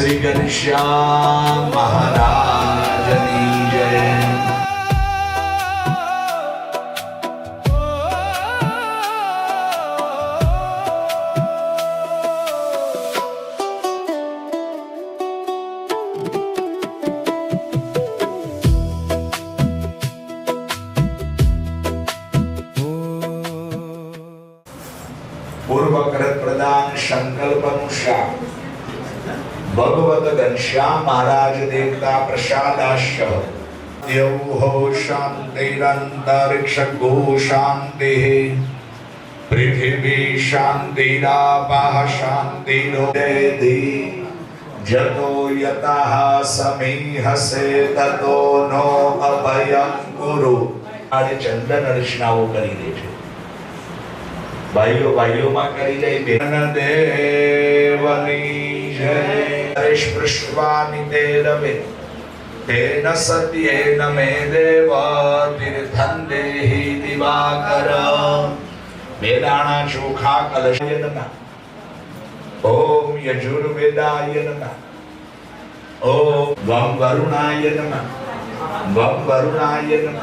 શ્રી ઘનશ્યામ મહારાજની જય. પૂર્વકૃત પ્રદાન સંકલ્પનુષા ભગવત ઘનશ્યામ મહારાજ દેવતા પ્રસાદાશ્ચ દેવહો શાંતિરંતરિક્ષ ગો શાંતિઃ પૃથિવી શાંતિરાપઃ શાંતિરોદેધિ જતો યતઃ સમીહસે તતો નો અભયં કુરુ. આજે ચંદન અર્ચનાઓ કરી દે છે. ભાઈઓ માં કરી જાય. બેન દેવની જય. પૃષ્ઠવાની તે રવે તેન સત્યેન મે દેવ તીર્થં દેહી દિવાકર. વેદાણા ચોખા કલશય નમઃ. ઓમ યજુર્વેદાય નમઃ. ઓમ વમ વરુણાય નમઃ. વમ વરુણાય નમઃ.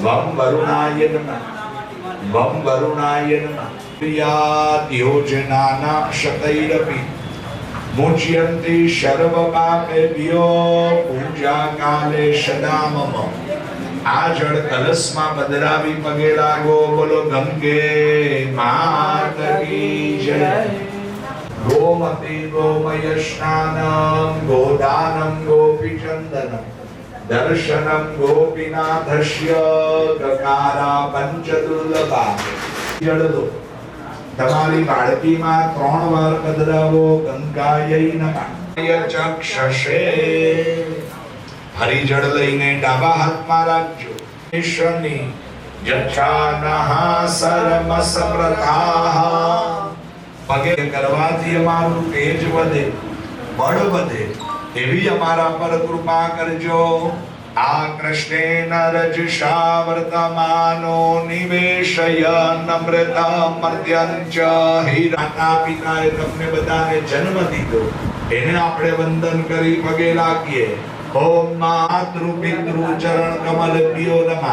વમ વરુણાય નમઃ. વમ વરુણાય નમઃ. યાદ યોજનાના ક્ષતૈરપી મુચ્યન્તિ સર્વ પાપેભ્યો પૂજા કાલે સદા મમ. આ જળ કલશમાં બદલાવી પગે લાગો. બોલો ગંગે માત કી જય. ગોમતી ગોમય સ્નાનમ ગોદાનમ ગોપીચંદનમ દર્શનમ ગોપીનાથસ્ય ગકારા પંચદુર્લભા. જળ દો. તમારી બાળકીમાં 3 વાર બદલાવો. ગંગાય નમઃ. ચક્ષશે. હરી જળ લઈને ડાબા હાથમાં રાખજો. શનિ જચ્છાનઃ સર્વસમ્રતાઃ. પગે કરવાથી અમારું તેજ વધે, બળ વધે, એવી અમારા પર કૃપા કરજો. આ કૃષ્ણેન રજસા વર્તમાનો નિવેશયન અમૃતમર્ત્યં ચ હિરા. માતા પિતાએ તમને બધાને જન્મ દીધો, એને આપણે વંદન કરી પગે લાગીએ. ઓમ માતૃ પિતૃ ચરણ કમલભ્યો નમઃ.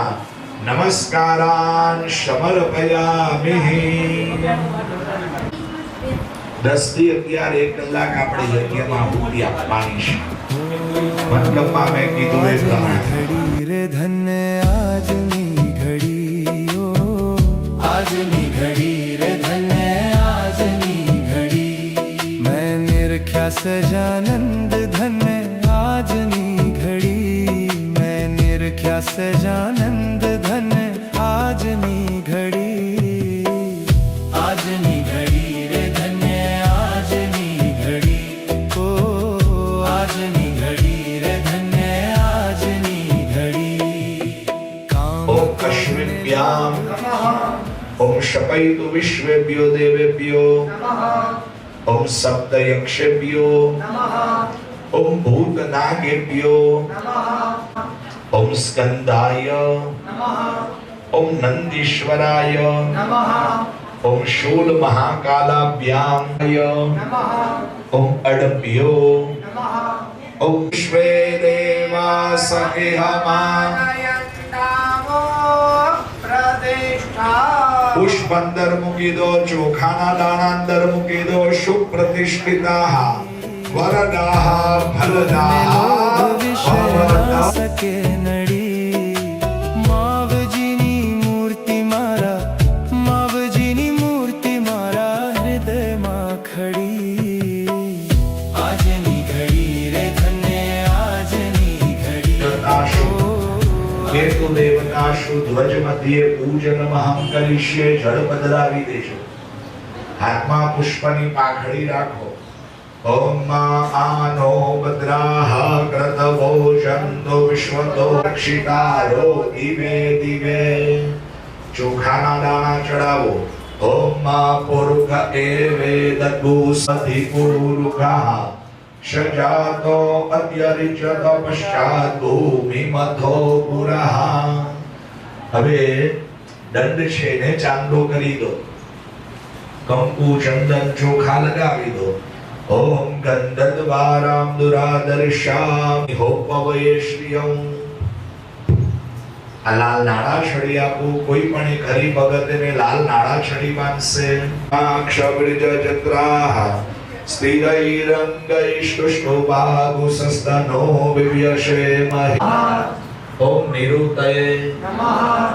નમસ્કારાન સમર્પયામિ. 10 થી 11 1 કલાક આપણે યજ્ઞમાં આહુતિ આપવાની છે. મતલબમાં મેં કીધું એ પ્રમાણે. રે ધન્ય આજની ઘડી, ઓ આજની ઘડી રે ધન્ય આજની ઘડી. મેં નિરખ્યા સજાનંદ ધન્ય આજની ઘડી. મેં નિરખ્યા સજાનંદ ધન્ય આજની ઘડી. આજની ઘડી રે ધન્ય આજની ઘડી. ઓ આજની ઘડી રે ધન્ય આજની ઘડી. ઓમ કશ્મીભ્યામ ઓમ શપૈતુ વિશ્વેભ્યો દેવેભ્યો ઓમ સપ્તયક્ષેભ્યો ઓમ ભૂતનાગેભ્યો ઓમ સ્કંદાય ઓમ નંદીશ્વરાય ઓમ શૂલ મહાકાલાભ્યામ ઓમ અડભ્યો ઓમ વિશ્વે દેવા સહિહમાં. પુષ્પ અંદર મૂકી દો. ચોખાના દાણા અંદર મૂકી દો. સુપ્રતિષ્ઠિતા વરદાહ ફલદાહ સકે નડી. માવજીની મૂર્તિ મારા, માવજીની મૂર્તિ મારા હૃદયમાં ખડી. આજની ઘડી રે ધન્ય આજની ઘડી. કેતુ દેવતાશુ ધ્વજ મધ્યે પૂજનમહં કરીશ્યે. જળ બદલાવી દેજો. હાથમાં પુષ્પની પાખડી રાખો. ઓમ આનો ભદ્રાહ ક્રતવો ચંદો વિશ્વતો રક્ષિતારો દિવે દિવે. ચોખાના દાણા ચડાવો. ઓમ પુરુષ એવેદગુ સધિ પુરુષા સજાતો અદ્યરિચત પશ્ચાત ભૂમિમથો પુરઃ. હવે દંડ છે ને ચાંદો કરી દો. કંકુ ચંદન ચોખા લગાવી દો. ઓમ ગંધદ્વારામ દુરાદર્શામ હોપવયે શ્રિયમ. આ લાલ નાળા છડી આપું. કોઈ પણ એક હરિભગતને લાલ નાળા છડી બાંધશે. અક્ષબ્રિજ ચક્રાહ સ્થિરૈરંગૈષ્ટુષ્ટુભાગુસસ્તનો વિવ્યશે મહે. ઓમ નિરુતયે નમઃ.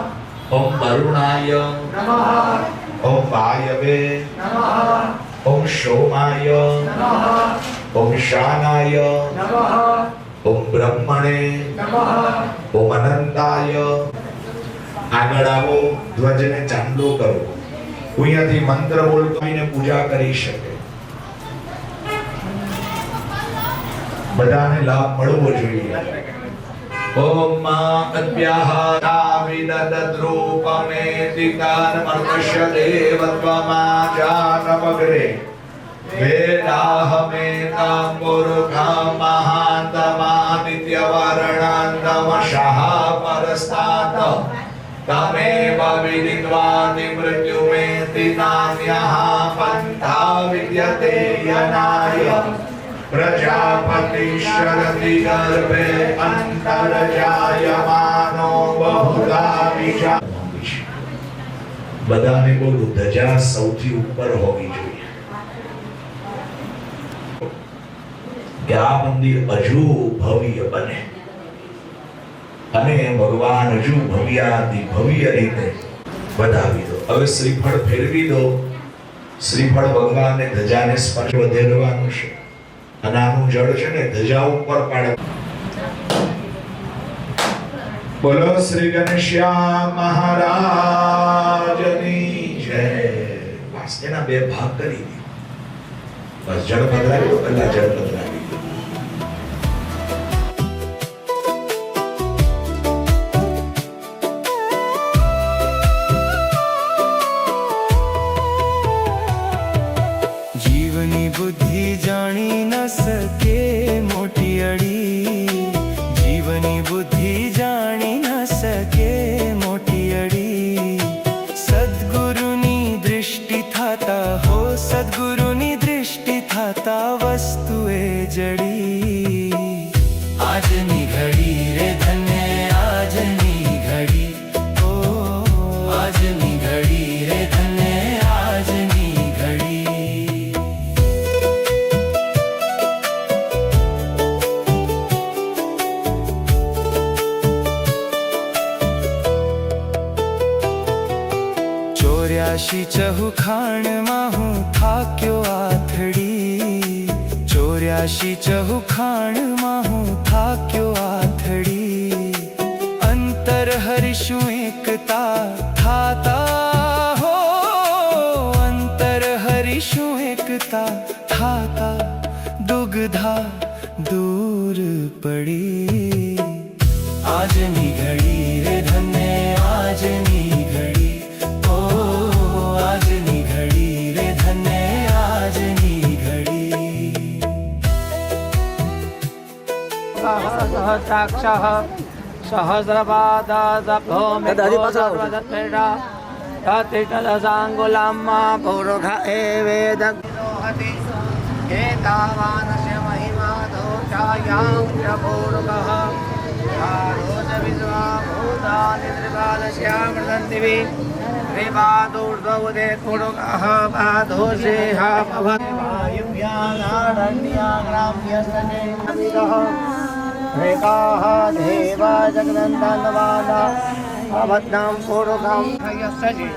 ઓમ વરુણાય નમઃ. ઓમ વાયવે નમઃ. ઓમ સોમાય નમઃ. ઓમ શાનાય નમઃ. ઓમ બ્રહ્મણે નમઃ. ઓમ અનંતાય. આગળ આવો, ધ્વજને ચાંદલો કરો. હું અહીંયાથી મંત્ર બોલતો આવીને પૂજા કરી શકે. બધાને લાભ મળવો જોઈએ. ઓમ અદ્યાહાવિદદ્રૂપમેતિ કાનમર્તસ્ય દેવત્વમા જાનમગ્રે વેદાહમેતાં પુરુષાં મહાંતમાદિત્યવર્ણાંતમશઃ પરસ્તાત તમેવ વિદિત્વાનિ મૃત્યુમેતિ નાન્યઃ પંથા વિદ્યતે યનાય પ્રજાપતિ શરતિ ગર્ભે અંતરજાયમાનો બહુધા વિજા. બધાને બોલું, ધજા સૌથી ઉપર હોવી જોઈએ. કે આ મંદિર હજુ ભવ્ય બને અને ભગવાન હજુ ભવ્યાતિ ભવ્ય રીતે વધાવી દો. હવે શ્રીફળ ફેરવી દો. શ્રીફળ ભગવાનને ધજાને સ્પર્શ વધેરવાનું છે. અને આનું જળ છે ને ધજા ઉપર પાડે. બોલો શ્રી ગણેશ્યામ મહારાજની જય. બસ એના બે ભાગ કરી દો. બસ જળ પધરાવી દો, પહેલા જળ પધરાવી દો. જીવની બુદ્ધિ જાણી ન શકે મોટી અડી. જીવની બુદ્ધિ જાણી ન શકે મોટી અડી. સદગુરુની દૃષ્ટિ થાતા હો, સદગુરુની દૃષ્ટિ થાતા વસ્તુએ જડી. આજની ઘડી રે ધન્ય આજની ઘડી. ઓ આજની ઘડી રે ધન્ય આજની ઘડી. ચોર્યાશી ચહુખાણમાં હું થાક્યો આથડી. ચોર્યાશી ચહુખાણમાં હું થાક્યો આથડી. અંતર હરિશું એકતા થાતા હો, અંતર હરિશું એકતા થાતા દુગ્ધા દૂર પડી. આજની ઘડી રે ધન્ય આજની ઘડી. આજની ઘડી રે ધન્ય આજની ઘડી. સહસ્રાક્ષઃ સહસ્રપાદસભ્યો મેઘોસર્વદત્મેષા તતિષ્ઠદશાંગુલામ્મા પૌરોઘા એવેદગ્નોહતિ એતાવાનસ્ય મહિમા દોષાયાં ચ પૌરોગઃ આરોચ વિદ્વા ભૂતાનિ ત્રિકાલસ્યામૃતન્તિવિ ત્રિપાદોર્ધવદે પૌરોગઃ પાદોષેહ ભવતિ વાયુવ્યાનારણ્યા ગ્રામ્યસ્તને અમિદઃ રેકાઃ દેવ જગદन्तन्वाना અવદ્નામ પૌરોગામ યસ્સજે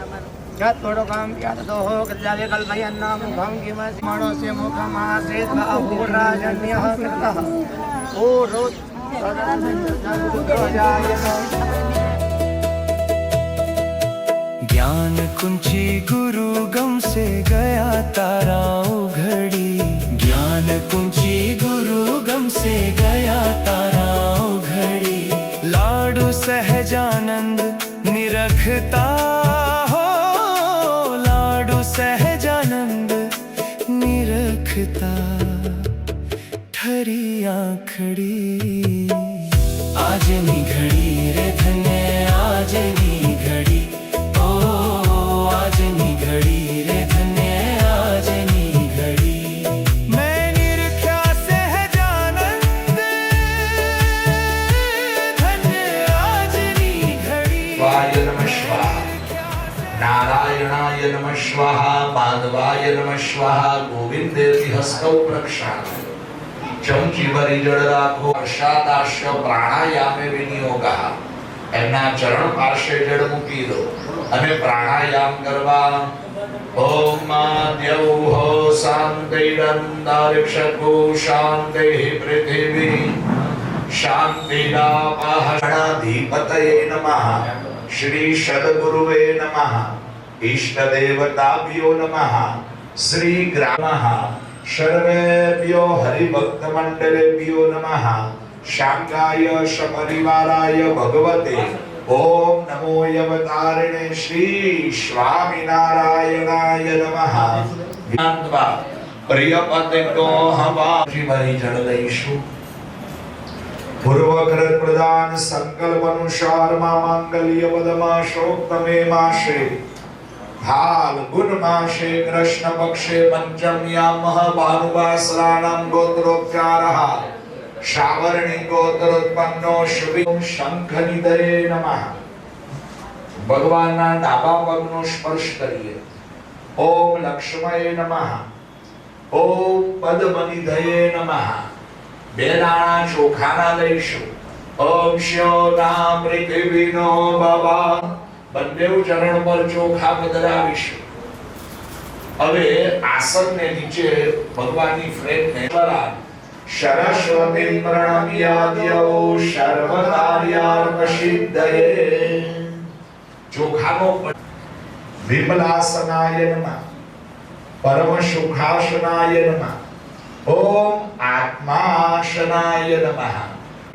યત પૌરોગામ યતદોહ કલ્યાવે કલ્પયન્ના મુખં કિમસ્ મણોસ્ય મુખમાસેત બાહુરાજન્યઃ કૃતઃ ઓરોત ज्ञान कुंची गुरु गम से गया तारा उघड़ी. ज्ञान कुंची गुरु गम से गया तारा उघड़ी. लाडू सहजानंद निरखता हो, लाडू सहजानंद निरखता ठरी आंखड़ी. આજની ઘડી રે ધન્ય આજની ઘડી. ઓ આજની ઘડી રે ધન્ય આજની ઘડી. મેં नारायणाय नमः स्वाहा माधवाय नमः स्वाहा गोविंदेति हस्तौ प्रक्षालय चमची भरी जળ રાખો અર્ષાદાશ્ય પ્રાણાયામે વિનિયોગઃ એમના ચરણ પાસે જળ મૂકી દો અને પ્રાણાયામ કરવા ઓમ દ્યૌઃ શાંતિરંતરિક્ષકો શાંતિઃ પૃથિવી શાંતિરાપઃ ગણાધિપતયે નમઃ શ્રી સદગુરુવે નમઃ ઇષ્ટદેવતાભ્યો નમઃ શ્રી ગ્રામઃ सर्वेभ्यो हरिभक्त मंडलेभ्यो नमः शांगाय सपरिवाराय भगवते ओम नमो यवतारिणे श्री स्वामिनारायणाय नमः ज्ञात्वा प्रियपतिको हवा भरी जल लईशु पूर्वकृत प्रदान संकल्प अनुसार मा मांगल्य वदमा शोक्तमे माशे फाल्गुन मासे कृष्ण पक्षे पंचम्यामः भानुवासराणां गोत्रोपचारः श्रावणी गोत्रोत्पन्नो शुभि शंखनिधये नमः भगवानના ડાબા પગનો સ્પર્શ કરીએ ઓમ લક્ષ્મયે નમઃ ઓમ પદ્મનિધયે નમઃ બે દાણા ચોખાના લઈશું ઓમ શ્યોનામ પૃથ્વીનો બાબા બંનેવ ચરણ પર ચોખા પધરાવીશું હવે આસનને નીચે ભગવાનની ફ્રેમને દ્વારા સરસ્વતી પ્રણમ્યાદ્યો સર્વકાર્યાર્કસિદ્ધયે ચોખાનો વિમલાસનાય નમઃ પરમ સુખાસનાય નમઃ ઓમ આત્માસનાય નમઃ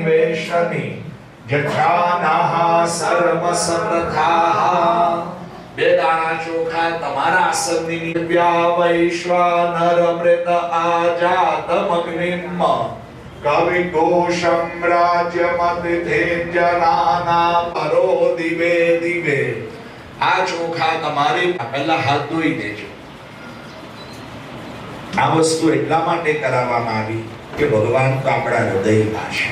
વેશની જઠાનાહ સર્વ સમર્થાહ બે દાણા ચોખા તમારા આસનની નિવ્યા વૈશ્વાનર મૃત આજાતમ અગ્નિમ કવિકોશમ રાજ્યમતિથેજનાના પરો દિવે દિવે આ ચોખા તમારે પહેલા હાથ ધોઈ દેજો આ વસ્તુ એટલા માટે કરાવવામાં આવી કે ભગવાન તો આપણા હૃદયમાં છે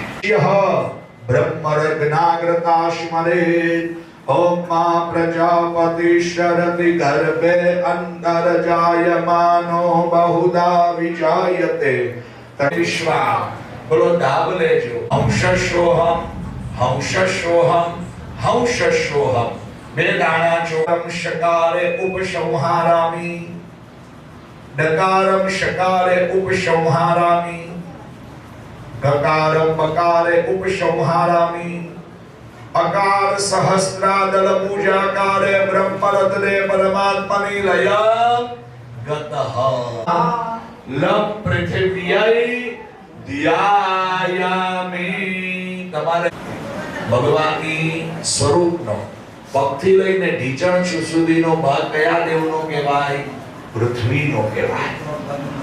ब्रह्मरत्नाग्रता स्मरेत् ओम मा प्रजापति शरति गर्भे अंतर जायमानो बहुधा विजायते तरिष्वा बोलो दाब लेजो हंसशोहम हंसशोहम हंसशोहम बे दाणा चोरम शकारे उपसंहारामि डकारम शकारे उपसंहारामि गकारम बकारे उपसंहारामि अकार सहस्रादल पूजाकारे ब्रह्मरत्ने परमात्मनि लय गतः लम पृथिव्यै ध्यायामि તમારે ભગવાનની સ્વરૂપનો પગથી લઈને ઢીચણ સુધીનો ભાગ કયા દેવનો કહેવાય પૃથ્વીનો કહેવાય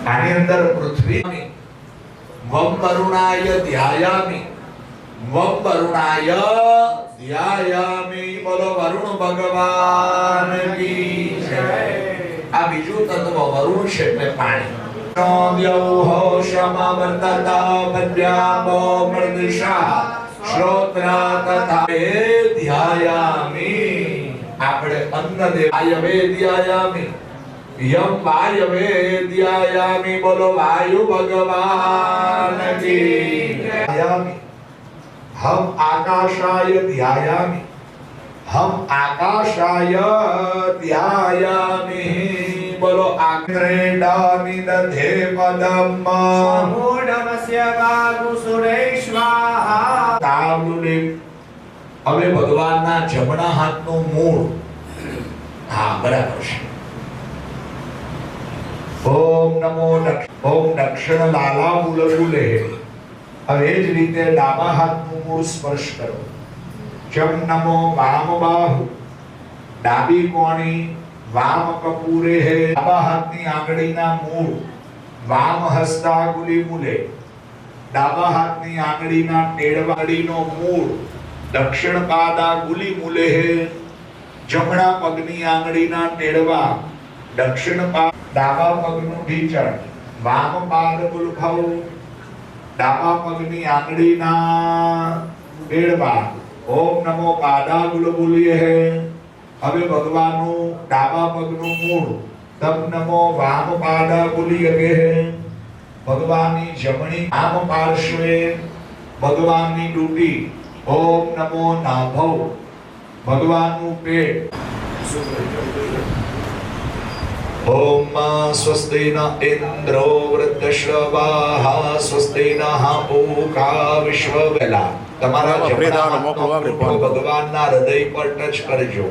આની અંદર પૃથ્વી वम वरुणाय ध्यायामि बोलो वरुण भगवान की जय आ बीजू तत्व वरुण છે એટલે પાણી દ્યૌઃ શમવર્તતા મધ્યામો મૃદિશા શ્રોત્રા તથા ધ્યાયામિ આપણે અન્ન દેવાય ધ્યાયામિ यम वायवे ध्यायामि बोलो वायु भगवान की ध्यायामि हम आकाशाय ध्यायामि बोलो आक्रेडामि दधे पदम मूढमस्य वागुसुरेश्वाहा तावुले હવે ભગવાનના જમણા હાથનું મૂળ હા બરાબર છે ओम नमो ओम दक्षिण लाला मूलगुले હવે જ રીતે ડાબા હાથનું મૂળ સ્પર્શ કરો ચમ નમો વામ બાહુ ડાબી કોણી વામ કપૂરે હે ડાબા હાથની આંગળીના મૂળ વામ હસ્તાંગુલી મૂલે ડાબા હાથની આંગળીના ટેડવાડીનો મૂળ દક્ષિણ પાદાંગુલી મૂલે હે જમણા પગની આંગળીના ટેડવા દક્ષિણ પાદ ડાબા પગનું ઢીંચણ વામ પાદ ગુલફવ ડાબા પગની આંગળીના બેડવા ઓમ નમો પાદાંગુલ બોલીએ હે હવે ભગવાનનું ડાબા પગનું મૂળ તબ નમો વામ પાદા બોલી શકે ભગવાનની જમણી આમ પાર્શ્વે ભગવાનની ડૂટી ઓમ નમો નાભવ ભગવાનનું પેટ ઓમ સ્વસ્તિ ન ઇન્દ્રો વૃદ્ધશ્રવાહ સ્વસ્તિ નઃ પૂષા વિશ્વવેલા તમારા જમણા હાથનો ભગવાનના હૃદય પર ટચ કરજો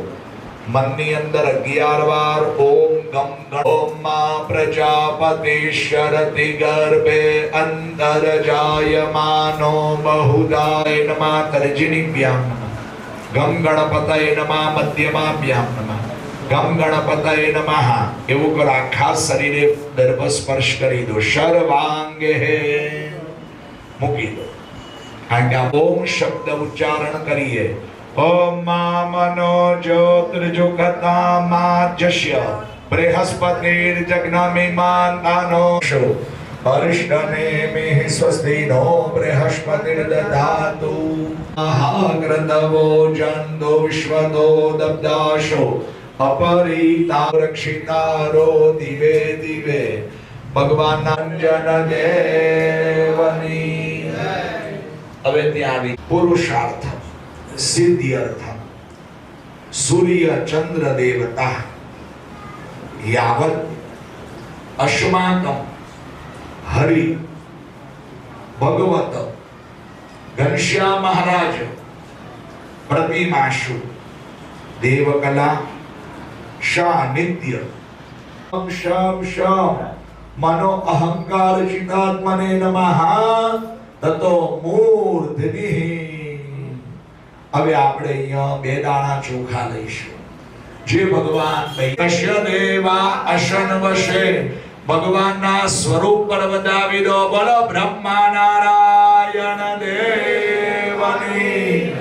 મનની અંદર 11 વાર ઓમ ગમ ગણ ઓમ પ્રજાપતિ શરતિ ગર્ભે અંતર જાયમાનો બહુદાય નમઃ તર્જિનીભ્યામ નમઃ ગમ ગણપતય નમઃ મધ્યમાભ્યામ નમઃ ગમ ગણપતય નમઃ એવું કરો આખા શરીરે દર્ભ સ્પર્શ કરી દો સર્વાંગે મૂકી દો કારણ કે ઓમ શબ્દ ઉચ્ચારણ કરીએ ઓમ મનો જ્યોતિર્જુગતા માજસ્ય બૃહસ્પતિર જગ્નમિમાંતાનો શો અરિષ્ટને મેહ સ્વસ્તિનો બૃહસ્પતિર દધાતુ મહાગ્રતવો જંદો વિશ્વદો દબ્દાશો અપરિતા રક્ષિતારો દિવે દિવે ભગવાનના અંજન દેવની હવે ત્યાં આવી પુરુષાર્થ સિદ્ધિ અર્થ સૂર્ય ચંદ્ર દેવતા યાવત અશ્માકમ હરિ ભગવત ઘનશ્યામ મહારાજ પ્રતિમાશુ દેવકલા નિત્ય શમ શમ મનો અહંકાર ચિતાત્મને નમઃ તતો મૂર્ધનિ હવે આપણે અહીંયા બે દાણા ચોખા લઈશું જે ભગવાન કશ્ય દેવા અશન વશે ભગવાનના સ્વરૂપ પર વધાવી દો બોલો બ્રહ્મા નારાયણ દેવની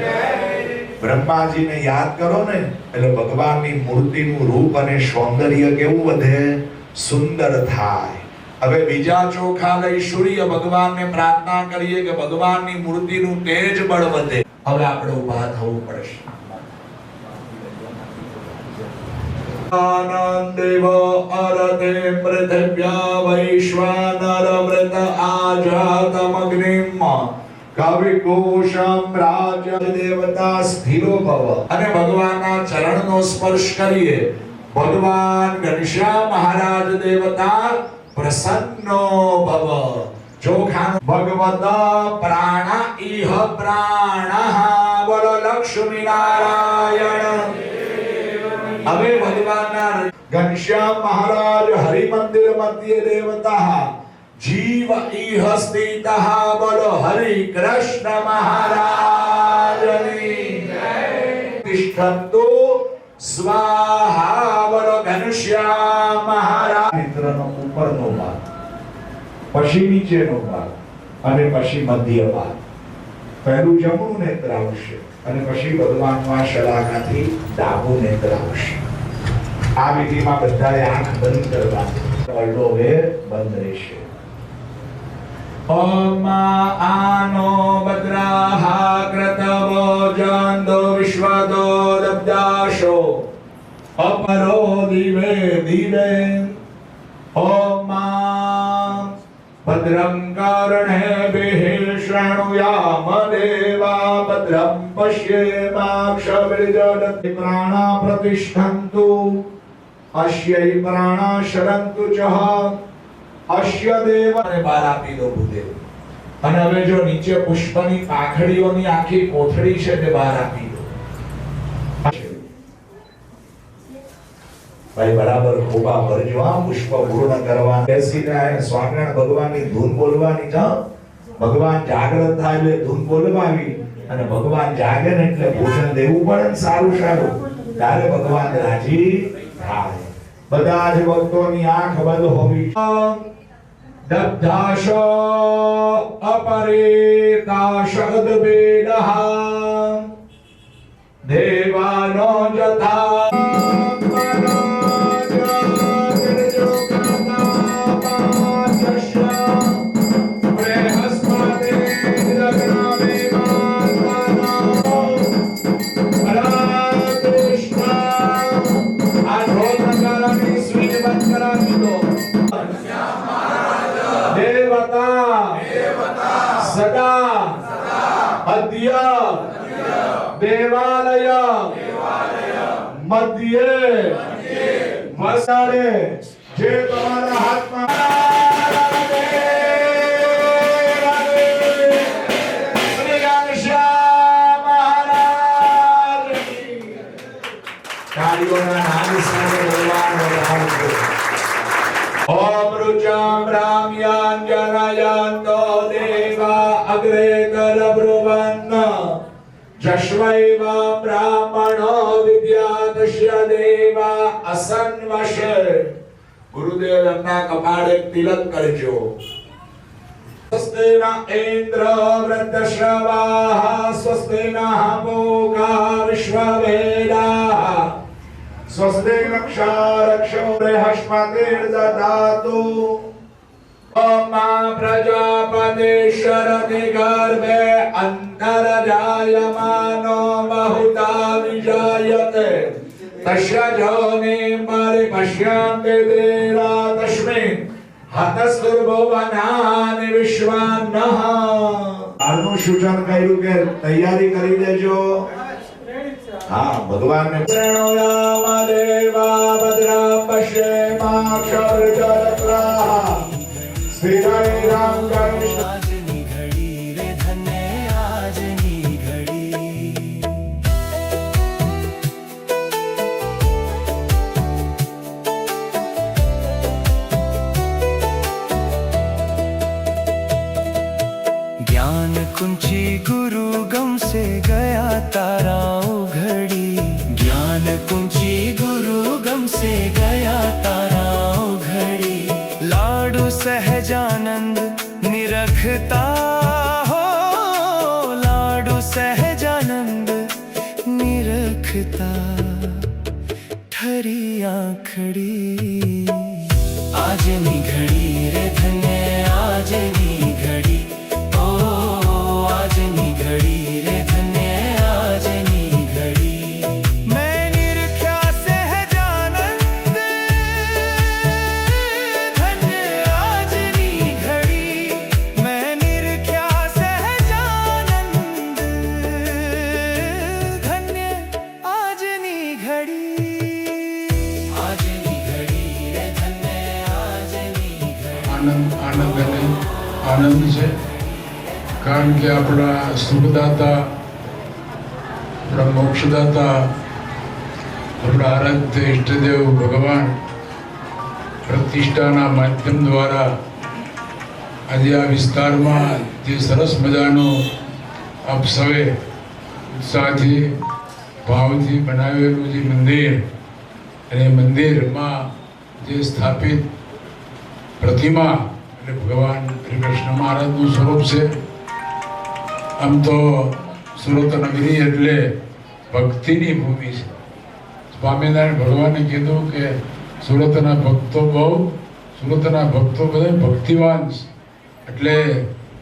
બ્રહ્માજીને યાદ કરો ને એટલે ભગવાનની મૂર્તિનું રૂપ અને સૌંદર્ય કેવું વધે સુંદર થાય હવે બીજા ચોખા લઈ સૂર્ય ભગવાનને પ્રાર્થના કરીએ કે ભગવાનની મૂર્તિનું તેજ બળ વધે હવે આપણે ઊભા થવું પડશે આનંદેવ અરતે પૃથિવ્યા વૈશ્વાનર વ્રત આજાતમગ્નિમ કવિકોશમ રાજ દેવતા સ્થિરો ભવ અને ભગવાનના ચરણનો સ્પર્શ કરીએ ભગવાન ઘનશ્યામ મહારાજ દેવતા પ્રસન્નો ભવ ચોખાનો ભગવત પ્રાણ ઇહ પ્રાણઃ બોલો લક્ષ્મી નારાયણ હવે ભગવાનના ઘનશ્યામ મહારાજ હરિ મંદિર મધ્ય દેવતા જીવ ઇહ સ્થિતઃ બોલો હરિ કૃષ્ણ મહારાજની જય તિષ્ઠન્તુ સ્વાહા બોલો ઘનશ્યામ મહારાજ મિત્રનો ઉપરનો ભાગ પછી નીચેનો ભાગ અને પછી મધ્ય ભાગ પહેલું જમણું નેત્ર આવશે અને પછી ભગવાનના શલાકાથી ડાબું નેત્ર આવશે આ વિધિમાં બધાએ આંખ બંધ કરવાની અડો વેર બંધ રહેશે ઓમ આનો ભદ્રાહ ક્રતવો જંદો વિશ્વદો દબ્દાશો અપરો દિવે દિવે ઓમ ભદ્રં કર્ણેભિઃ શૃણુયામ દેવા ભદ્રં પશ્યેમાક્ષભિર્જડતિ પ્રાણા પ્રતિષ્ઠન્તુ અસ્યૈ પ્રાણા શરન્તુ ચ અસ્ય દેવ અને બાર આપી દો ભૂદેવ અને હવે જો નીચે પુષ્પની પાખડીઓની આખી કોથળી છે તે બહાર આપી દો ભાઈ બરાબર ખોબા ભરજો આ પુષ્પ પૂર્ણ કરવા બેસીને આ સ્વામિનારાયણ ભગવાનની ધૂન બોલવાની છે ભગવાન જાગૃત થાય એટલે ધૂન બોલવાવી અને ભગવાન જાગે ને એટલે ભોજન દેવું પડે ને સારું સારું ત્યારે ભગવાન રાજી થાય બધા જ ભક્તોની આંખ બંધ હોવી દબ્ધાશો અપરેતાશદવેદઃ દેવાનો જથા Krishna अद्य देवालय मध्य वसारे जे तुम्हारा हाथ में श्री घनश्याम महाराज तालियोंના નાદ સાથે ભગવાન વધારજો. ओम रुचाम राम्यांजनयन्तो देवा अग्रे करब्रुवन्न जश्वैवं ब्राह्मणो विद्यादस्य देवा असन्वशे. गुरुदेव એમના કપાળે તિલક કરજો. स्वस्ति न इंद्र वृद्धश्रवाः स्वस्ति नः पूषा विश्ववेदाः स्वस्ति नक्षारक्षो बृहस्पतिर्दधातु. ओम प्रजापतिश्चरति गर्भे अन्तर्जायमानो बहुता विजायते तस्य योनिं परिपश्यन्ति धीरा तस्मिन् हतस्तुर्भुवनानि विश्वान्नः. આનું સૂચન કર્યું કે તૈયારી કરી દેજો. हाँ भगवान ने प्रणोयाम देवा भद्रां पश्येमाक्षरजलत्राः स्थिरैरां गणेश. આજની ઘડી રે ધન્ય આજની ઘડી. ज्ञान कुंची गुरु गम से गया तारा उघड़ी. ज्ञान कुंची गुरु गम से गया तारा उघड़ी. लाडू सहजानंद निरखता हो लाडू सहजानंद निरखता ठरी आंखड़ी. આજની ઘડી રે ધન્ય આજની ઘડી. ઓ આજની ઘડી રે ધન્ય આજની ઘડી. मैं निरख्या सहजानंद धन्य આજની ઘડી. मैं निरख्या सहजानंद ધન્ય આજની ઘડી. આજની ઘડી રે ધન્ય આજની ઘડી. આનંદ અને આનંદ છે, કારણ કે આપણા સુખદાતા, આપણા મોક્ષદાતા, આપણા આરાધ્ય ઈષ્ટદેવ ભગવાન પ્રતિષ્ઠાના માધ્યમ દ્વારા આજે આ વિસ્તારમાં જે સરસ મજાનું આપ સૌએ ઉત્સાહથી ભાવથી બનાવેલું જે મંદિર, અને મંદિરમાં જે સ્થાપિત પ્રતિમા એટલે ભગવાન શ્રી કૃષ્ણ મહારાજનું સ્વરૂપ છે. આમ તો સુરત નગરી એટલે ભક્તિની ભૂમિ છે. સ્વામિનારાયણ ભગવાને કીધું કે સુરતના ભક્તો બધા ભક્તિવાન છે. એટલે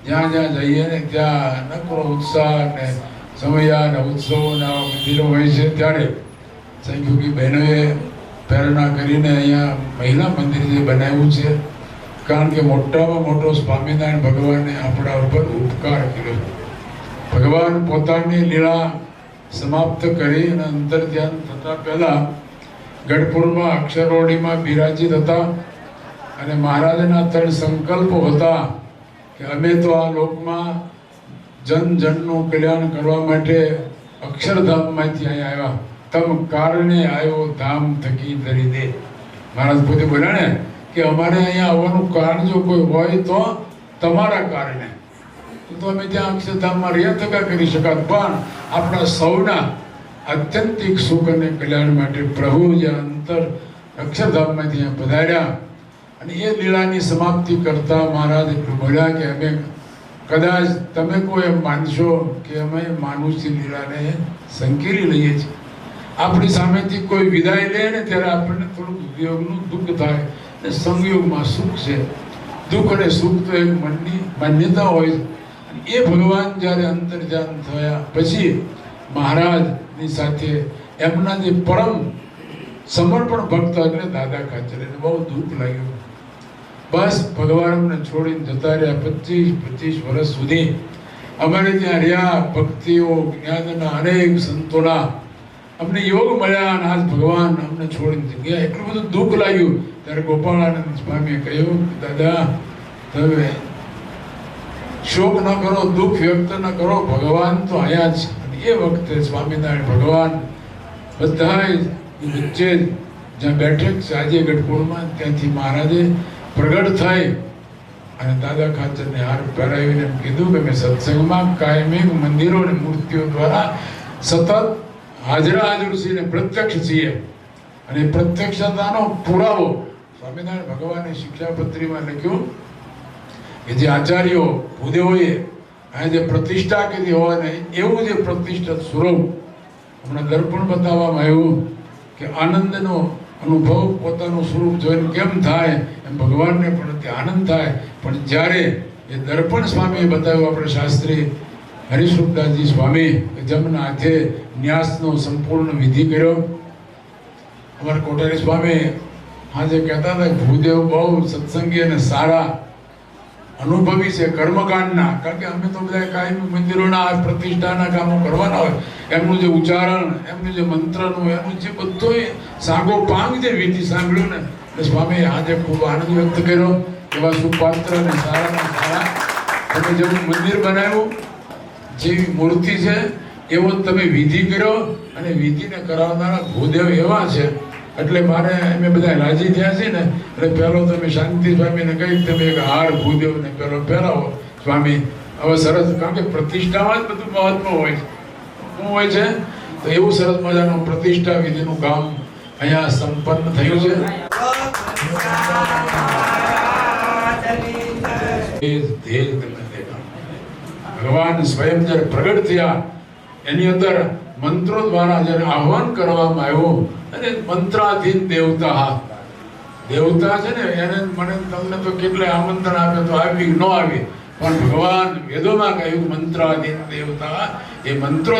જ્યાં જ્યાં જઈએ ને ત્યાં નકરો ઉત્સાહ ને સમયા ને ઉત્સવો ને મંદિરો હોય છે. ત્યારે સંખ્યુકી બહેનોએ પ્રેરણા કરીને અહીંયા મહિલા મંદિર જે બનાવ્યું છે, કારણ કે મોટામાં મોટો સ્વામિનારાયણ ભગવાને આપણા ઉપર ઉપકાર કર્યો. ભગવાન પોતાની લીલા સમાપ્ત કરી અને અંતર ધ્યાન થતા પહેલા ગઢપુરમાં અક્ષરોડીમાં બિરાજિત હતા. અને મહારાજના 3 સંકલ્પો હતા કે અમે તો આ લોકમાં જનનું કલ્યાણ કરવા માટે અક્ષરધામમાંથી અહીંયા આવ્યા. તમ કારણે આવ્યો ધામ થકી ધરી દે. મહારાજ પોતે બોલ્યા ને કે અમારે અહીંયા આવવાનું કારણ જો કોઈ હોય તો તમારા કારણે, તો અમે ત્યાં અક્ષરધામમાં રહ્યા થકા કરી શકાત. પણ આપણા સૌના આત્યંતિક સુખ અને કલ્યાણ માટે પ્રભુ જે અંતર અક્ષરધામમાંથી અહીંયા પધાર્યા અને એ લીલાની સમાપ્તિ કરતા મહારાજ એટલું બોલ્યા કે અમે કદાચ તમે કોઈ એમ માનશો કે અમે માનુષની લીલાને સંકેલી લઈએ છીએ. આપણી સામેથી કોઈ વિદાય લે ને ત્યારે આપણને થોડુંક વિયોગનું દુઃખ થાય, ને સંયોગમાં સુખ છે. દુઃખ અને સુખ તો એક મનની માન્યતા હોય છે. એ ભગવાન જ્યારે અંતર ધ્યાન થયા પછી મહારાજની સાથે એમના જે પરમ સમર્પણ ભક્ત એટલે દાદા ખાચર, એને બહુ દુઃખ લાગ્યું. બસ ભગવાન અમને છોડીને જતા રહ્યા. 25 વર્ષ સુધી અમારે ત્યાં રહ્યા ભક્તિઓ જ્ઞાનના અનેક સંતોના અમને યોગ મળ્યા અને આજ ભગવાન અમને છોડીને ગયા. એટલું બધું દુઃખ લાગ્યું. ત્યારે ગોપાળાનંદ સ્વામીએ કહ્યું કે દાદા તમે શોક ન કરો, દુઃખ વ્યક્ત ન કરો, ભગવાન તો અહીંયા જ. અને એ વખતે સ્વામિનારાયણ ભગવાન બધા વચ્ચે જ્યાં બેઠક છે આજે ગઢપુરમાં, ત્યાંથી મહારાજે પ્રગટ થાય અને દાદા ખાચરને હાર પહેરાવીને એમ કીધું કે મેં સત્સંગમાં કાયમી મંદિરો અને મૂર્તિઓ દ્વારા સતત હાજર છીએ, પ્રત્યક્ષ છીએ. અને પ્રત્યક્ષતાનો પુરાવો સ્વામિનારાયણ ભગવાને શિક્ષાપત્રીમાં લખ્યું કે જે આચાર્યો ભૂદેવોએ આ જે પ્રતિષ્ઠા કીધી હોય ને એવું જે પ્રતિષ્ઠિત સ્વરૂપ હમણાં દર્પણ બતાવવામાં આવ્યું કે આનંદનો અનુભવ પોતાનું સ્વરૂપ જોઈને કેમ થાય એમ ભગવાનને પણ તે આનંદ થાય. પણ જ્યારે એ દર્પણ સ્વામીએ બતાવ્યું આપણે શાસ્ત્રી હરિસ્વરૂપદાસજી સ્વામી કે જમના હાથે ન્યાસનો સંપૂર્ણ વિધિ કર્યો. અમારા કોઠારી સ્વામી આજે કહેતા હતા કે ભૂદેવ બહુ સત્સંગી અને સારા અનુભવી છે કર્મકાંડના. કારણ કે અમે તો બધા કાયમી મંદિરોના પ્રતિષ્ઠાના કામો કરવાના હોય, એમનું જે ઉચ્ચારણ, એમનું જે મંત્રનું, એનું જે બધું સાગો પાંગ જે વિધિ સાંભળ્યું ને એટલે સ્વામી આજે ખૂબ આનંદ વ્યક્ત કર્યો. એવા સુપાત્ર અને સારામાં સારા તમે જેવું મંદિર બનાવ્યું, જેવી મૂર્તિ છે એવો તમે વિધિ કર્યો અને વિધિને કરાવનારા ભૂદેવ એવા છે. એટલે મારે અમે બધા રાજી થયા છે ને એટલે પહેલો તમે શાંતિ સ્વામીને કહી તમે એક હાર ભૂદેવને પહેલો પહેરાવો સ્વામી. હવે સરસ, કારણ કે પ્રતિષ્ઠામાં જ બધું મહત્વ હોય છે. શું હોય છે તો એવું સરસ મજાનું પ્રતિષ્ઠા વિધિનું કામ અહીંયા સંપન્ન થયું છે. ભગવાન સ્વયં જ્યારે પ્રગટ થયા એની અંદર મંત્રો દ્વારા જ્યારે આહ્વાન કરવામાં આવ્યું અને મંત્રાધીન દેવતા છે ને એને મને તમને તો કેટલાય આમંત્રણ આપે તો આવી ન આવી, પણ ભગવાન વેદોમાં કહ્યું મંત્રાધીન દેવતા. એ મંત્રો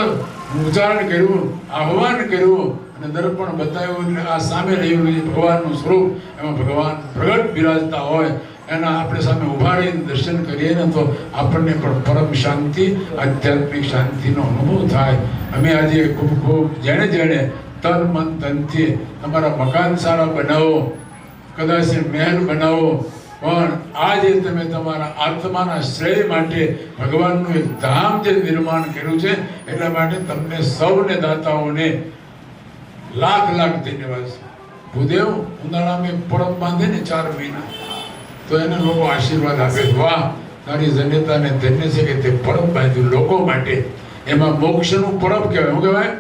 ઉચ્ચારણ કર્યું, આહ્વાન કર્યું અને દર્પણ બતાવ્યું. એટલે આ સામે રહેલું જે ભગવાનનું સ્વરૂપ એમાં ભગવાન પ્રગટ બિરાજતા હોય એના આપણે સામે ઉભા રહીને દર્શન કરીએ ને તો આપણને પણ પરમ શાંતિ, આધ્યાત્મિક શાંતિનો અનુભવ થાય. અમે આજે ખૂબ ખૂબ જેણે જેણે તન મન ધનથી તમારા મકાન સારા બનાવો, કદાચ મહેલ બનાવો, પણ આજે તમે તમારા આત્માના શ્રેય માટે ભગવાનનું એક ધામ જે નિર્માણ કર્યું છે એટલા માટે તમને સૌને દાતાઓને લાખ લાખ ધન્યવાદ. ભૂદેવ ઉનાળામાં પરબ બાંધે ને 4 મહિના તો એને લોકો આશીર્વાદ આપે, વાહ તારી જન્યતાને ધન્ય છે કે તે પરબ બાંધ્યું લોકો માટે. એમાં મોક્ષનું પરબ કહેવાય. શું કહેવાય?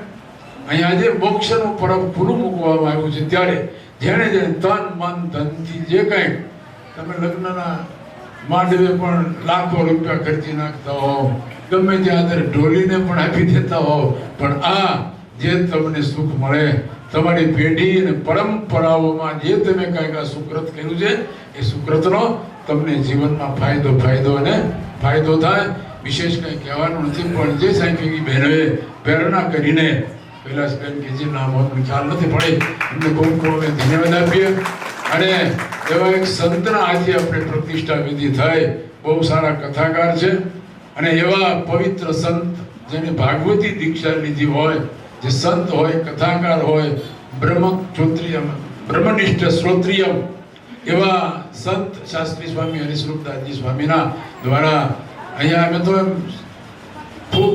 અહીંયા આજે મોક્ષનું પરબ પૂરું મૂકવામાં આવ્યું છે. ત્યારે જેણે જેણે તન મન ધનથી જે કંઈ તમે લગ્નના માંડવે પણ લાખો રૂપિયા ખર્ચી નાખતા હોવ, ગમે ત્યાં અંદર ઢોલીને પણ આપી દેતા હોવ, પણ આ જે તમને સુખ મળે તમારી પેઢી અને પરંપરાઓમાં જે તમે કાંઈક આ સુકૃત કર્યું છે એ સુકૃતનો તમને જીવનમાં ફાયદો અને ફાયદો થાય. વિશેષ કંઈ કહેવાનું નથી, પણ જે સાંખ્યિકી બહેનોએ પ્રેરણા કરીને કૈલાસબેન કે જે નામ હોય ખ્યાલ નથી પડે એમને ખૂબ ખૂબ અમે ધન્યવાદ આપીએ. અને એવા એક સંતના હાથે આપણે પ્રતિષ્ઠા વિધિ થાય. બહુ સારા કથાકાર છે અને એવા પવિત્ર સંત જેને ભાગવતી દીક્ષા લીધી હોય, જે સંત હોય, કથાકાર હોય, બ્રહ્મનિષ્ઠ શ્રોત્રિય એવા સંત શાસ્ત્રી સ્વામી હરિસ્વરૂપદાસજી સ્વામીના દ્વારા અહીંયા અમે તો ખૂબ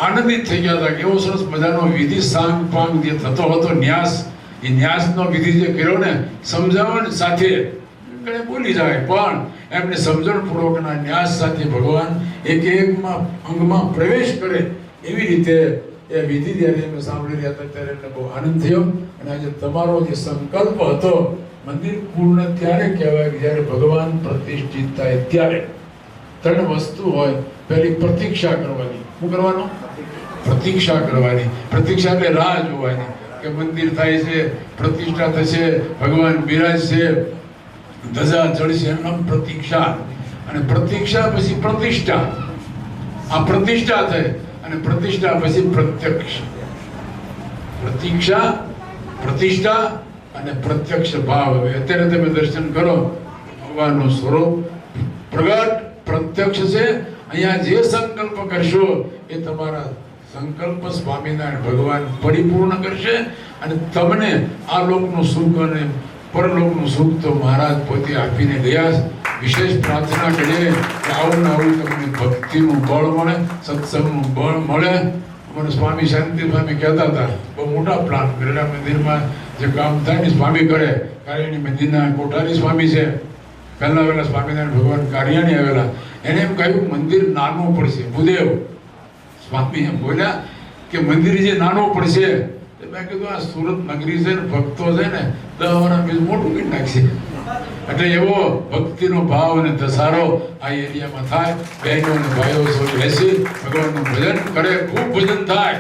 આનંદિત થઈ ગયા હતા કે એવો સરસ મજાનો વિધિ સાંગ પાંગ જે થતો હતો, ન્યાસ, એ ન્યાસનો વિધિ જે કર્યો ને સમજાવણ સાથે ઘણે બોલી જાય પણ એમને સમજણપૂર્વકના ન્યાસ સાથે ભગવાન એક એકમાં અંગમાં પ્રવેશ કરે એવી રીતે એ વિધિ જ્યારે અમે સાંભળી રહ્યા હતા ત્યારે એમને બહુ આનંદ થયો. અને આજે તમારો જે સંકલ્પ હતો મંદિર પૂર્ણ ત્યારે કહેવાય કે જ્યારે ભગવાન પ્રતિષ્ઠિત થાય ત્યારે. 3 વસ્તુ હોય. પહેલી પ્રતીક્ષા કરવાની. શું કરવાનું? પ્રતીક્ષા કરવાની. પ્રતીક્ષા એટલે રાહ જોવાની કે મંદિર થાય છે, પ્રતિષ્ઠા થશે, ભગવાન બિરાજશે, ધજા ચડશે, એમ પ્રતીક્ષા. અને પ્રતીક્ષા પછી પ્રતિષ્ઠા. આ પ્રતિષ્ઠા થાય અને પ્રતિષ્ઠા પછી પ્રત્યક્ષ. પ્રતીક્ષા, પ્રતિષ્ઠા અને પ્રત્યક્ષ ભાવ. હવે અત્યારે તમે દર્શન કરો ભગવાનનું સ્વરૂપ પ્રગટ પ્રત્યક્ષ છે અહીંયા જે સંકલ્પ કરશો એ તમારા સંકલ્પ સ્વામિનારાયણ ભગવાન પરિપૂર્ણ કરશે અને તમને આ લોકનું સુખ અને પરલોકનું સુખ તો મહારાજ પોતે આપીને ગયા. વિશેષ પ્રાર્થના કરીએ કે આવું ને આવું તમને ભક્તિનું બળ મળે, સત્સંગનું બળ મળે. મને સ્વામી શાંતિ સ્વામી કહેતા હતા બહુ મોટા પ્લાન ગરડા મંદિરમાં જે કામ થાય ને સ્વામી કરે. કારિયાણી મંદિરના કોઠારી સ્વામી છે, પહેલા આવેલા સ્વામિનારાયણ ભગવાન કારિયાણી આવેલા. એને એમ કહ્યું મંદિર નાનું પડશે. ભૂદેવ સ્વામી એમ બોલ્યા કે મંદિર જે નાનું પડશે. મેં કીધું આ સુરત નગરી છે ને ભક્તો છે ને 10 વર્ષ બીજું મોટું કરી નાખશે. એટલે એવો ભક્તિનો ભાવ અને ધસારો આ એરિયામાં થાય. બહેનો અને ભાઈઓ સૌ બેસી ભગવાનનું ભજન કરે, ખૂબ ભજન થાય.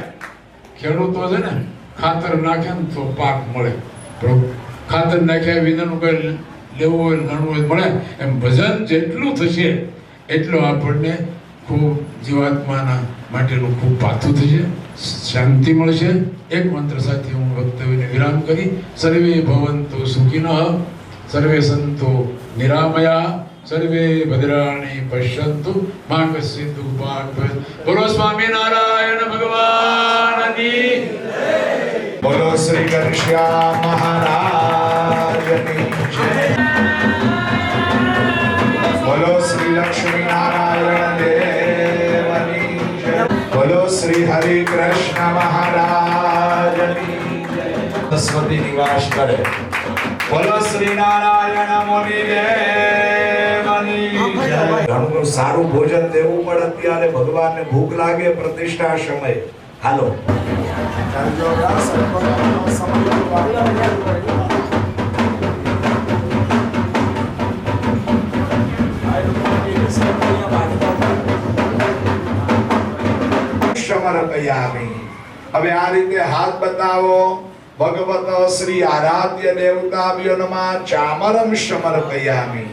ખેડૂતો છે ને ખાતર નાખે ને તો પાક મળે, ખાતર નાખ્યા વિનાનું કઈ લેવું હોય ગણવું હોય મળે. એમ ભજન જેટલું થશે એટલું આપણને ખૂબ જીવાત્માના માટેનું ખૂબ પાથું થશે, શાંતિ મળશે. એક મંત્ર સાથે હું વક્તવ્યને વિરામ કરી. સર્વે ભવન્તુ સુખિનઃ, સર્વે સંતો નિરામયા, સર્વે ભદ્રાણી પશ્યન્તુ મા કશ્ચિત દુઃખભાગ ભવેત. બોલો સ્વામિનારાયણ ભગવાનની જય. બોલો શ્રી ઘનશ્યામ મહારાજની જય. બોલો શ્રી લક્ષ્મી નારાયણ દેવની જય. બોલો શ્રી હરિ કૃષ્ણ મહારાજની જય. સરસ્વતી નિવાસ કરે. બોલો શ્રી નારાયણ મુનિ દેવની જય. ઘણું સારું ભોજન દેવું પડે ત્યારે ભગવાનને ભૂખ લાગે પ્રતિષ્ઠા સમય. હાલો સમર્પયામિ. હવે આ રીતે હાથ બતાવો. ભગવત શ્રી આરાધ્ય દેવતાભ્યો નમઃ. ચામરમ સમર્પયામિ.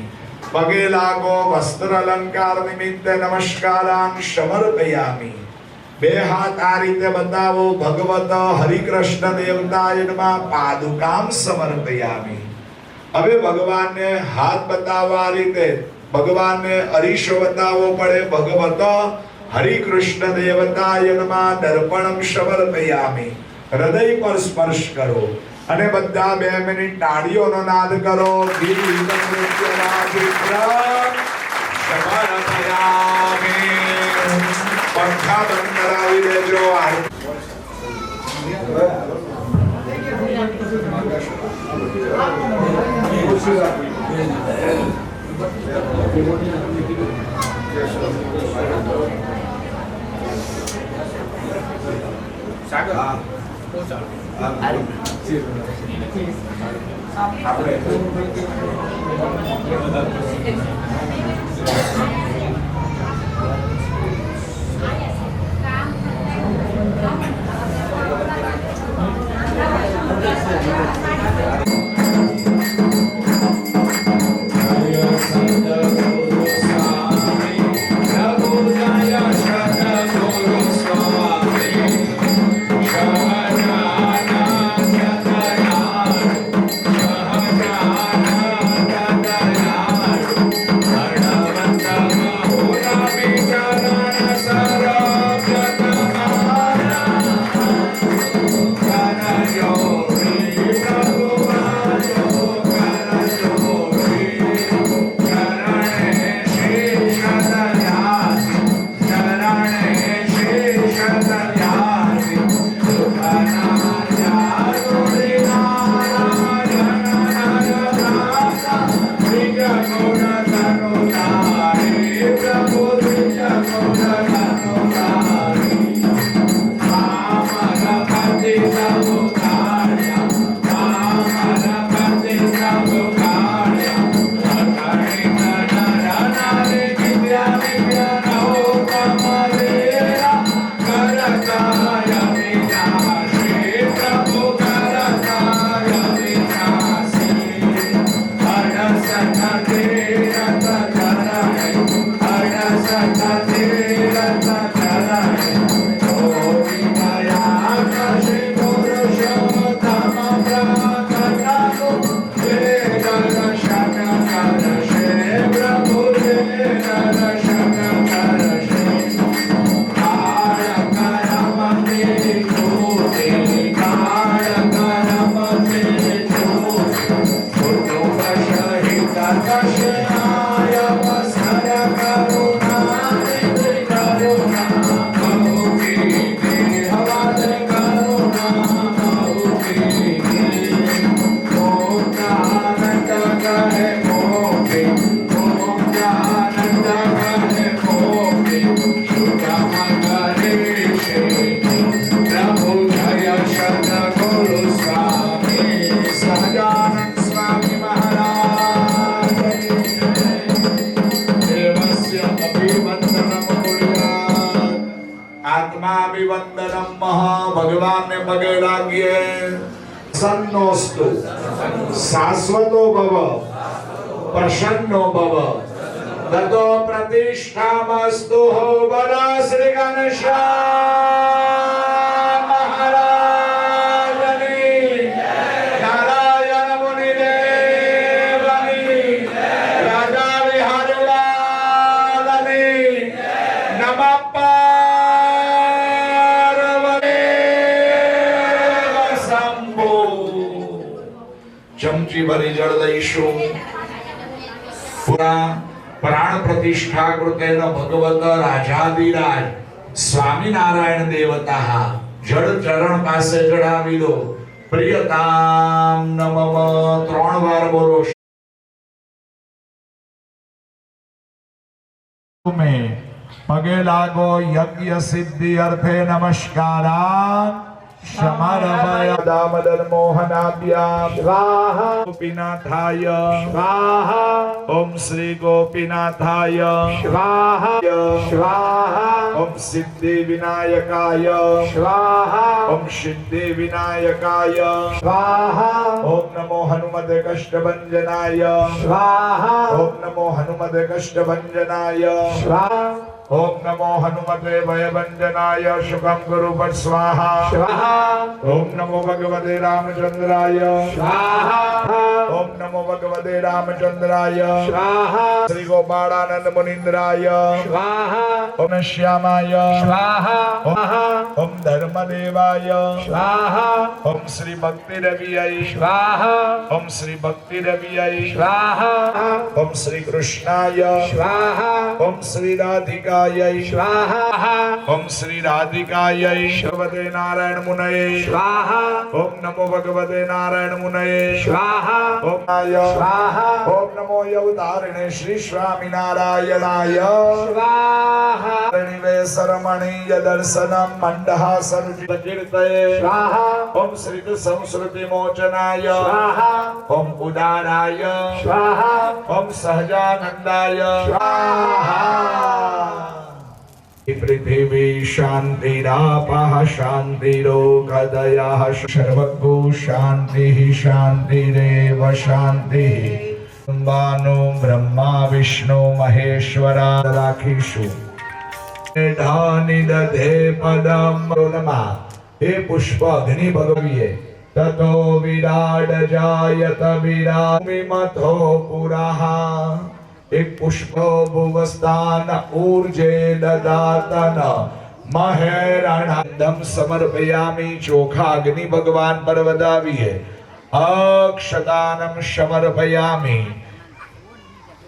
પગે લાગો. વસ્ત્ર અલંકાર નિમિત્તે નમસ્કારાન સમર્પયામિ. બે હાથ આ રીતે બતાવો. ભગવત હરિકૃષ્ણ દેવતાય નમઃ. પાદુકામ સમર્પયામિ. હવે ભગવાનને હાથ બતાવવા આ રીતે ભગવાનને અરીસો બતાવવો પડે. ભગવત હરિકૃષ્ણ દેવતાય નમઃ. દર્પણમ સમર્પયામિ. હૃદય પર સ્પર્શ કરો અને બધા 2 મિનિટ તાળીઓનો નાદ કરો. ગીત નૃત્ય વાજિત્રમ સમર્પયામિ. પંખા બંધ કરાવી દેજો. આત્માભિવંદનમ ભગવાનને પગે લાગીએ. સન્નોસ્તુ શાશ્વતો ભવ પ્રસન્નો ભવ તતો પ્રતિષ્ઠામસ્તુ. બોલો શ્રી ઘનશ્યામ મહારાજની નારાયણ મુનિદેવની રાજા વિહારીલાલની નમઃ પાર્વતી શંભો. ચમચી ભરી જળ લઈશું. પુરા પ્રાણ પ્રતિષ્ઠા કૃતેન ભગવત રાજાધિરાજ સ્વામિનારાયણ દેવતા જળ ચરણ પાસે ચડાવી દો. પ્રિયતામ નમઃ 3 વાર બોલો. તમે પગે લાગો. યજ્ઞ સિદ્ધિ અર્થે નમસ્કારાન સમર્પય. દામોદર મોહનાભ્યામ સ્વાહા. ગોપીનાથાય સ્વાહા. ઓમ શ્રી ગોપીનાથાય સ્વાહા સ્વાહા. ઓમ સિદ્ધિ વિનાયકાય સ્વાહા. ઓમ સિદ્ધિ વિનાયકાય સ્વાહા. ઓમ નમો હનુમતે કષ્ટભંજનાય સ્વાહા. ઓમ નમો હનુમતે કષ્ટભંજનાય સ્વાહા. ઓમ નમો હનુમતે ભયભંજનાય શુકમ ગુરુ પર સ્વાહા સ્વાહા. ઓમ નમો ભગવતે રામચંદ્રાય સ્વાહા. ઓમ નમો ભગવતે રામચંદ્રાય સ્વાહા. શ્રી ગોપાળાનંદ મુનિન્દ્રાય સ્વાહા. ઓમ શ્યામાય સ્વાહા. ઓમ ધર્મદેવાય સ્વાહા. ઓમ શ્રી ભક્તિ રવિય સ્વાહા. ઓમ શ્રી ભક્તિ રવિય સ્વાહા. ઓમ શ્રી કૃષ્ણાય સ્વાહા. ઓમ શ્રી રાધિકા સ્વાહા. ઓમ શ્રી રાધિકાય ભગવતે નારાયણ મુનયે સ્વાહા. ઓમ નમો ભગવતે નારાયણ મુનયે સ્વાહા. ઓમ સ્વાહા. ઓમ નમો અવતારિણે શ્રી સ્વામિનારાયણાય સ્વાહા. રમણીય દર્શનમ મંડહાસન કીર્તયે સ્વાહા. ઓમ શ્રી સંસ્કૃતિ મોચનાય સ્વાહા. ઓમ ઉદારાય સ્વાહા. ઓમ સહજાનંદાય સ્વાહા. पृथिवी शान्तिरापः शान्तिरोगदयः सर्वगो शान्तिः शान्तिरेव शान्तिः बानो ब्रह्मा विष्णु महेश्वरा राखीषु ढानि दधे पदम नमा. हे पुष्प अग्नि भगवीये ततो विराड जायत विरामिमथो पुरः. एक पुष्प भुवस्थान ऊर्जे ददातन महेरणदम समर्पयामि. ચોખા અગ્નિ ભગવાન પર વધાવીએ. અક્ષતાનમ સમર્પયામિ.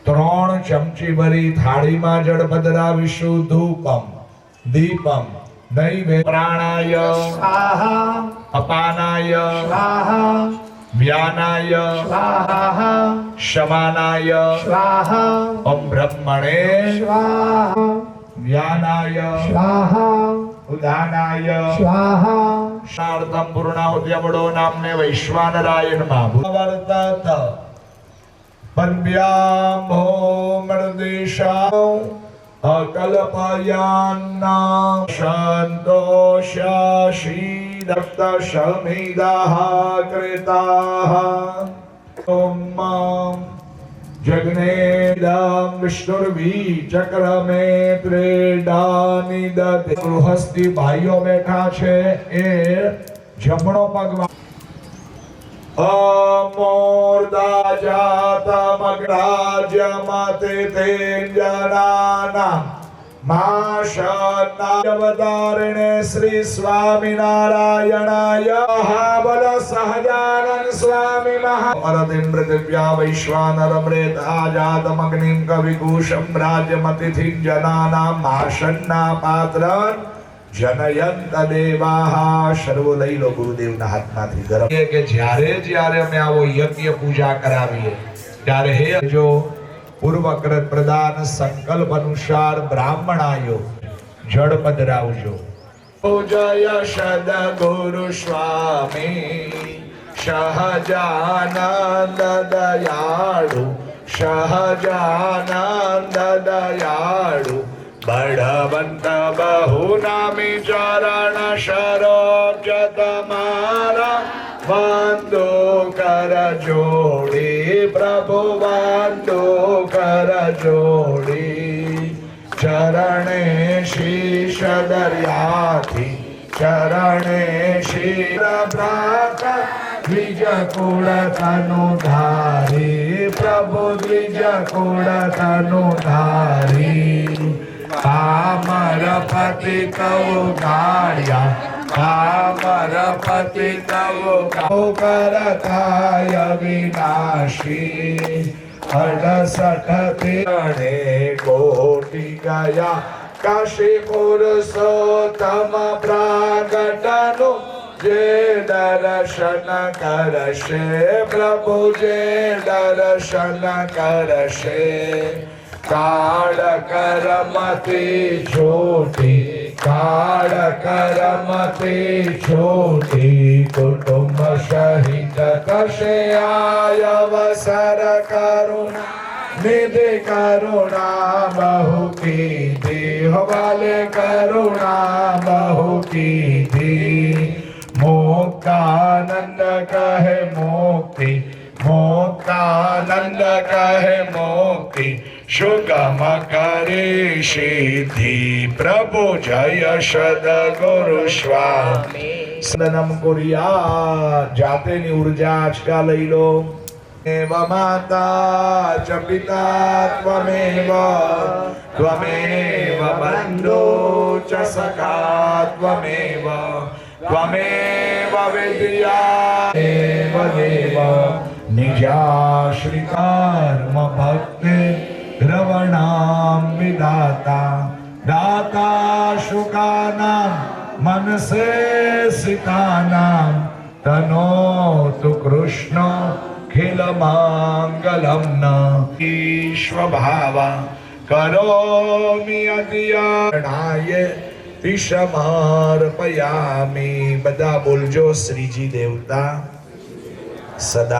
3 ચમચી ભરી થાળીમાં જળ પધરાવીશું. ધૂપમ દીપમ નૈવેદ્ય. પ્રાણાય સ્વાહા. અપાનાય સ્વાહા. व्यानाय स्वाहा. शमानाय स्वाहा. ओम ब्रह्मणे स्वाहा. व्यानाय स्वाहा. उदानाय स्वाहा. शार्दम पूर्णाहुति अवडो नामने वैश्वानराय नमः. वर्तत पन्व्यामो मर्देशाओ अकल्पयान्ना शान्तोषाशी दत्त शमिदाः कृताः. ओम जग्नेदं विष्णुर्वी चक्रमे त्रेडानि दते. गृहस्थी भाईओ बैठा छे ए जमणो पग अमोर्दा जातमग्राज्यमते तेजनानां अवतारिणे श्री स्वामिनारायणाय बल सहजानंद स्वामी महारतिं पृथिव्या वैश्वानरमृत आजातमग्निं कविकूशं राज्यमतिथिं जनानां आसन्ना पात्रं जनयंत देवाः. सर्व લઈ લો ગુરુદેવના હાથમાંથી. ગરમ કે જ્યારે જ્યારે અમે આવો યજ્ઞ પૂજા કરાવીએ ત્યારે હે જો પૂર્વકૃત પ્રદાન સંકલ્પ અનુસાર બ્રાહ્મણાયો જળ પધરાવજો. જય સદ ગુરુ સ્વામી સહજાનંદ દયાળુ સહજાનંદ દયાળુ बढ़वंत बहुनामी चरण सरोज तमारा वंदो कर जोड़ी प्रभु वंदो कर जोड़ी चरणे शीश दरियाथी चरणे शीर भ्रात द्विज कुल तनु धारी प्रभु द्विज कुल तनु धारी पामर पति कवु गाड़िया पामर पति कवु करताय विनाशी 68 कोटि गया काशी पुरुषोत्तम प्रागटनु जे दर्शन करशे प्रभु जे दर्शन करशे काल करमति छोटी काल करमति छोटी कुटुंब सहित कशे आयवसर करुणा निधि करुणा बहु की थी हवाले करुणा बहु की थी मुक्तानंद कहे मुक्ति मुक्तानंद कहे मुक्ति सुगम करे सिद्धि प्रभु जय सद्गुरु स्वामी सदनम कुरिया जाते नी ऊर्जा आजका लई लो एव माता च पिता त्वमेव त्वमेव बन्धु च सखा त्वमेव त्वमेव विद्या एव देव निजाश्रितार्म भक्ति द्रवणां विदाता दाता शुकानां मनसे सितानां तनोतु कृष्ण खिल मंगलम न ईश्वभावा करोमि अद्याय विषमार्पयामि बदा बोलजो श्रीजी देवता सदा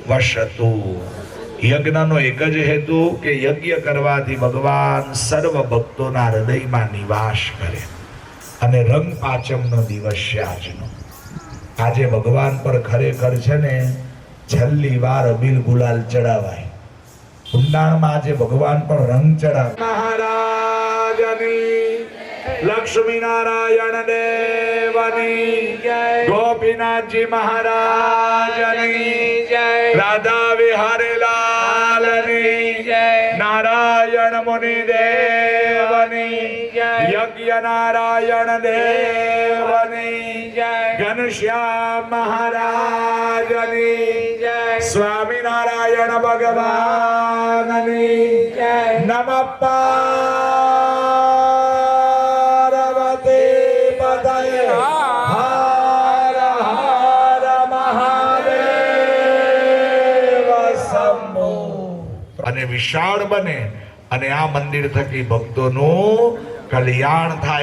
वशतु યજ્ઞનો એક જ હેતુ કે યજ્ઞ કરવાથી ભગવાન સર્વ ભક્તોના હૃદયમાં નિવાસ કરે અને રંગ પાંચમનો દિવસ છે આજનો આજે ભગવાન પર ખરેખર છે ને છેલ્લી વાર અબીલ ગુલાલ ચડાવાય કુંડાણમાં આજે ભગવાન પર રંગ ચડાવ મહારાજની લક્ષ્મી નારાયણ દેવની જય ગોપીનાથજી મહારાજની જય રાધા વિહારી લાલની જય નારાયણ મુનિ દેવની જય યજ્ઞ નારાયણ દેવની જય ઘનશ્યામ મહારાજની જય સ્વામિનારાયણ ભગવાનની જય નમઃ પાર્વતી પતયે હર હર મહાદેવ શંભો અને વિશાળ બને અને આ મંદિર થકી ભક્તોનું કલ્યાણ થાય